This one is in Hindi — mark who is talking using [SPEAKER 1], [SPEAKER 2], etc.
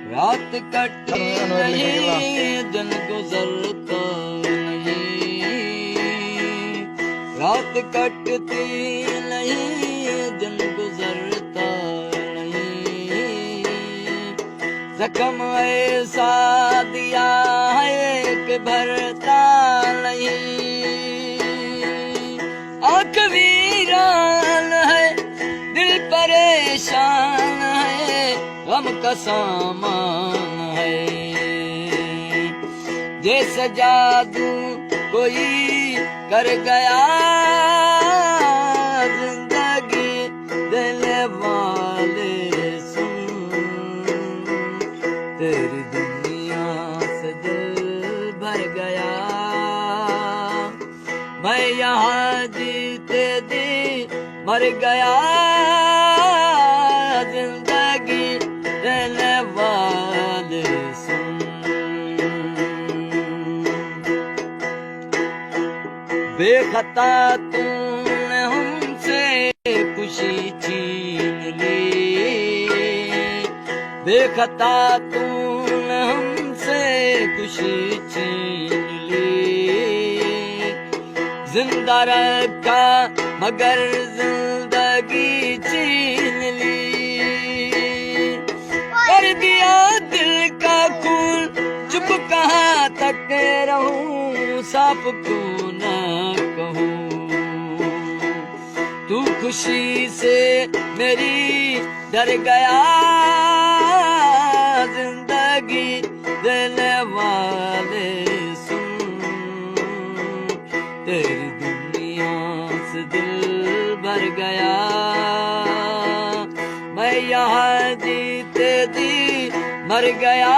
[SPEAKER 1] रात कटती नहीं दिन गुजरता नहीं, रात कटती नहीं दिन गुजरता नहीं, जख्म ऐसा दिया है कि भरता नहीं, आँख वीरान है दिल परेशान है, गम का सामान है, जैसे जादू कोई कर गया जिंदगी दिल वाले सुन, तेरी दुनिया से दिल भर गया, मैं यहाँ जीते दी मर गया, जिंदगी रहने वाले सुन, बेखता तूने हमसे खुशी छीन ली, बेखता तूने हमसे खुशी छीन ली, जिंदा रखा मगर जिंदगी छीन ली, कर दिया दिल का खून चुप कहाँ तक रहूं, साफ क्यों न कहूं, तू खुशी से मेरी डर गया, जिंदगी देने वाले सुन, तेरी दुनिया से दिल भर गया, मैं यहाँ जीते दी मर गया।